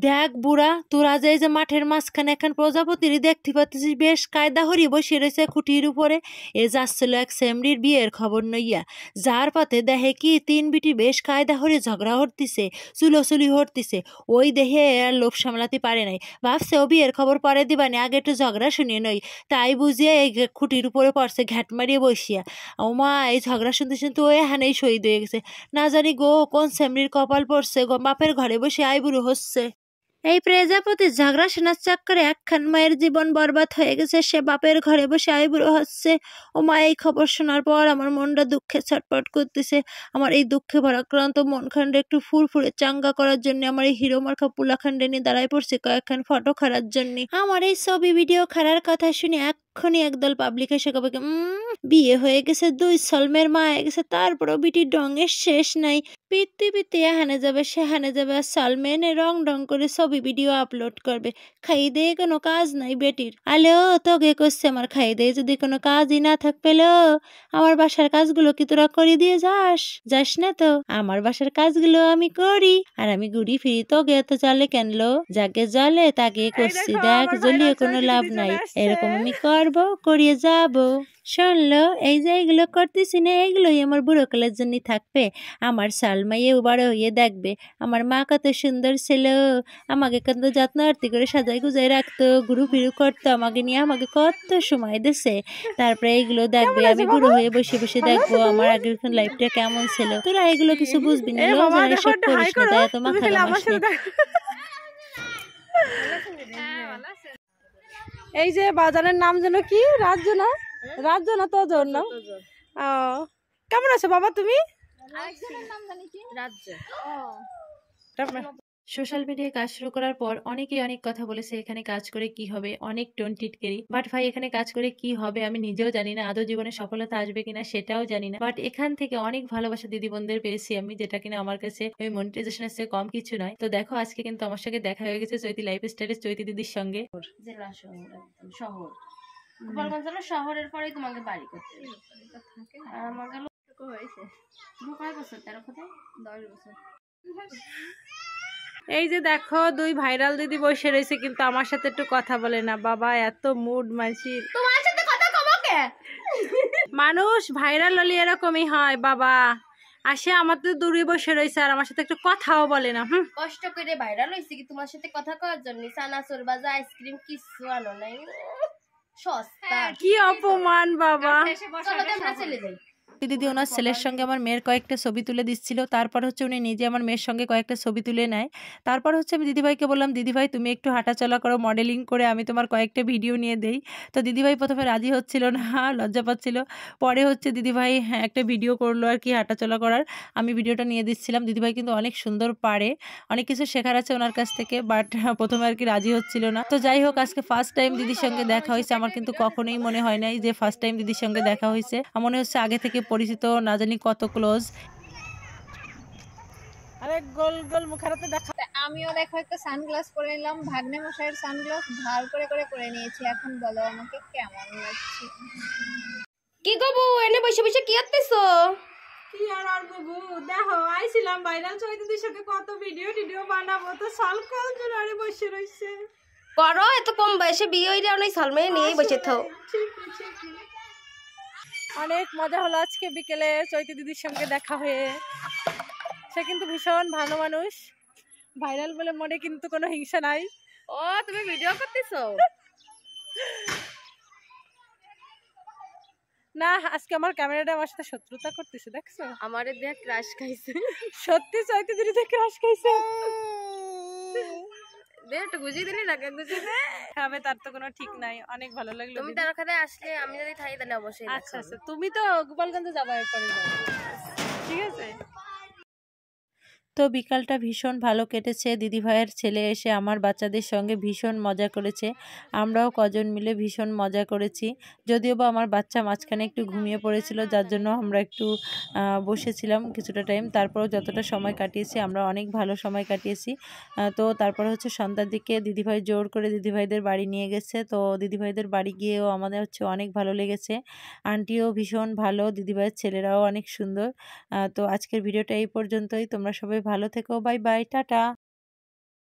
দেখ বুড়া, তোরা যে মাঠের মাঝখানে এখন প্রজাপতির দেখতে পাচ্ছিস বেশ কায়দা হরি বসে রয়েছে খুঁটির উপরে। এ যাচ্ছিল এক সেমরির বিয়ের খবর নইয়া, যার পাতে দেখে কি তিন বিটি বেশ কায়দা হরি ঝগড়া হরতিছে, চুলোচুলি হরতিছে। ওই দেখে আর লোভ সামলাতে পারে নাই, ভাবছে ও বিয়ের খবর পরে দিবানি, আগে একটু ঝগড়া শুনিয়ে নই। তাই বুঝিয়ে এই খুঁটির উপরে পড়ছে ঘ্যাট মারিয়ে বসিয়া। ও মা, এই ঝগড়া শুনতে শুনতে ও এখানেই শহীদ হয়ে গেছে। না জানি গো কোন সেমরির কপাল পড়ছে গো, বাপের ঘরে বসে আইবুড়ো হচ্ছে। এই প্রজাপতির ঝগড়া শোনার চক্করে একখান মায়ের জীবন বরবাদ হয়ে গেছে, সে বাপের ঘরে বসে আইবুড়ো হচ্ছে। ও মা, এই খবর শোনার পর আমার মনটা দুঃখে ছটফট করতেছে। আমার এই দুঃখে ভারাক্রান্ত মনখান্ডে একটু ফুরফুরে চাঙ্গা করার জন্য আমার এই হিরো মার্কা পুলাখান্ডে নিয়ে দাঁড়ায় পড়ছে কয়েকখান ফটো খারার জন্য। আমার এই ছবি ভিডিও খারার কথা শুনে এক্ষুনি একদল পাবলিক এসে কবে বিয়ে হয়ে গেছে, 2 সলমের মা হয়ে গেছে, তারপরও বিটির ডঙের শেষ নাই। পৃথিবীতে এখানে যাবে সেখানে যাবে, আর সালমেনে রং ঢং করে ছবি ভিডিও আপলোড করবে। খাই দিয়ে কোনো কাজ নাই বেটির। আলো তোকে করছে আমার খাই দিয়ে যদি কোনো কাজই না থাক পেলো, আমার বাসার কাজগুলো কি তোরা করে দিয়ে যাস না তো? আমার বাসার কাজগুলো আমি করি, আর আমি ঘুরি ফিরি, তোকে এত জালে কেনলো? যাকে জালে তাকে করছি, দেখ জ্বলিয়ে কোনো লাভ নাই। এরকম আমি করবো, করিয়ে যাবো। শুনলো, এই যে এগুলো করতেছি না, এগুলোই আমার বুড়ো কালের জন্য থাকবে। আমার সালমাইয়ে বড় হইয়ে দেখবে আমার মা কত সুন্দর ছিল, আমাকে কত যত্ন আরতি করে সাজাই গুজাই রাখতো, ঘুরু ফিরু করতো আমাকে নিয়ে, আমাকে কত সময় দিছে। তারপরে এইগুলো দেখবে, আমি বুড়ো হয়ে বসে বসে দেখবো আমার আগের লাইফটা কেমন ছিল। তোরা এগুলো কিছু বুঝবি না, এসব করিস না, তাই এত মাথা ঘামাস না। এই যে বাজারের নাম যেন কি, রাজ্য না তোর নাম? কেমন আছো বাবা তুমি? সোশ্যাল মিডিয়ায় কাজ শুরু করার পর অনেকেই অনেক কথা বলেছে, এখানে কাজ করে কি হবে, অনেক টিটকেরি। বাট ভাই, এখানে কাজ করে কি হবে আমি নিজেও জানি না, আদৌ জীবনে সফলতা আসবে কিনা সেটাও জানি না। বাট এখান থেকে অনেক ভালোবাসা দিদি বোনদের পেয়েছি আমি, যেটা কিনা আমার কাছে ওই মনিটাইজেশনের চেয়ে কম কিছু নয়। তো দেখো, আজকে কিন্তু আমার সঙ্গে দেখা হয়ে গেছে চৈতি লাইফস্টাইলের চৈতি দিদির সঙ্গে। জেলা শহর, একদম শহর, গোপালগঞ্জ জেলা শহরের পরেই তোমাকে বাড়ি করতে থাকে। আর আমার গেল হয়েছে কয় বছর, 13 কোথায় 10 বছর। এই যে দেখো 2 ভাইরাল দিদি বসে রয়েছে, কিন্তু আমার সাথে একটু কথা বলে না বাবা, এত মুড মানসির। তোমার সাথে কথা কব কে? মানুষ ভাইরাল হলে এরকমই হয় বাবা, আসে আমার তো দূরে বসে রয়েছে আর আমার সাথে একটু কথাও বলে না। কষ্ট করে ভাইরাল হইছে কি তোমার সাথে কথা কওয়ার জন্য? চানাচুর বাজা আইসক্রিম কিছু আনো নাই, সস্তা। কি অপমান বাবা। চলো আমরা চলে যাই। দিদি ওনার ছেলের সঙ্গে আমার মেয়ের কয়েকটা ছবি তুলে দিচ্ছিল, তারপর হচ্ছে উনি নিজে আমার মেয়ের সঙ্গে কয়েকটা ছবি তুলে নেয়। তারপর হচ্ছে আমি দিদিভাইকে বললাম, দিদিভাই তুমি একটু হাঁটাচলা করো, মডেলিং করে আমি তোমার কয়েকটা ভিডিও নিয়ে দেই। তো দিদিভাই প্রথমে রাজি হচ্ছিল না, লজ্জা পাচ্ছিল। পরে হচ্ছে দিদিভাই একটা ভিডিও করলো আর কি হাঁটাচলা করার, আমি ভিডিওটা নিয়ে দিচ্ছিলাম। দিদিভাই কিন্তু অনেক সুন্দর পারে, অনেক কিছু শেখার আছে ওনার কাছ থেকে, বাট প্রথমে আর কি রাজি হচ্ছিল না। তো যাই হোক, আজকে ফার্স্ট টাইম দিদির সঙ্গে দেখা হয়েছে। আমার কিন্তু কখনোই মনে হয় নাই যে ফার্স্ট টাইম দিদির সঙ্গে দেখা হয়েছে, মনে হচ্ছে আগে থেকে পরিচিত, না জানি কত ক্লোজ। আরে গোল গোল মুখারাতে দেখা। আমিও দেখো একটা সানগ্লাস পরে নিলাম, ভাগ্নে মশাইয়ের সানগ্লাস ধার করে করে পরে নিয়েছি। এখন বলো আমাকে কেমন লাগছে? কি গো বউ, এনে বসে বসে কি করতেছো? কি আর বাবু, দেখো আইছিলাম ভাইরাল চৈতিদির সাথে কত ভিডিও বানাবো, তো সালকাল জোরে বসে রইছে। করো, এত কম বয়সে বিয়ে হইরা অনেক সালমে নিয়ে বসে থাও। অনেক মজা হলো আজকে বিকেলে চৈতি দিদির সঙ্গে দেখা হয়ে। সে কিন্তু ভীষণ ভালো মানুষ, ভাইরাল বলে মনে কিন্তু কোনো হিংসা নাই। ও, তুমি ভিডিও করতেছো? না, আজকে আমার ক্যামেরাটা আমার সাথে শত্রুতা করতেছে, দেখছো? আমারে দেখ ক্রাশ খাইছে। সত্যি চৈতি দিদি দেখে ক্রাশ খাইছে। দে একটু গুজিয়ে দিলি না, গুজিয়ে দে। খাবে তার তো কোনো ঠিক নাই। অনেক ভালো লাগলো। তুমি তার ওখানে আসলে আমি যদি থাকি তাহলে অবশ্যই। আচ্ছা আচ্ছা, তুমি তো গোপালগঞ্জে যাবা এরপরে, ঠিক আছে। তো বিকালটা ভীষণ ভালো কেটেছে, দিদিভাইয়ের ছেলে এসে আমার বাচ্চাদের সঙ্গে ভীষণ মজা করেছে, আমরাও কজন মিলে ভীষণ মজা করেছি। যদিও বা আমার বাচ্চা মাঝখানে একটু ঘুমিয়ে পড়েছিল, যার জন্য আমরা একটু বসেছিলাম কিছুটা টাইম, তারপরও যতটা সময় কাটিয়েছি আমরা অনেক ভালো সময় কাটিয়েছি। তো তারপর হচ্ছে সন্ধ্যার দিকে দিদিভাই জোর করে দিদিভাইদের বাড়ি নিয়ে গেছে। তো দিদিভাইদের বাড়ি গিয়েও আমাদের হচ্ছে অনেক ভালো লেগেছে, আন্টিও ভীষণ ভালো, দিদিভাইয়ের ছেলেরাও অনেক সুন্দর। তো আজকের ভিডিওটা এই পর্যন্তই, তোমরা সবাই ভালো থেকো, বাই বাই, টাটা।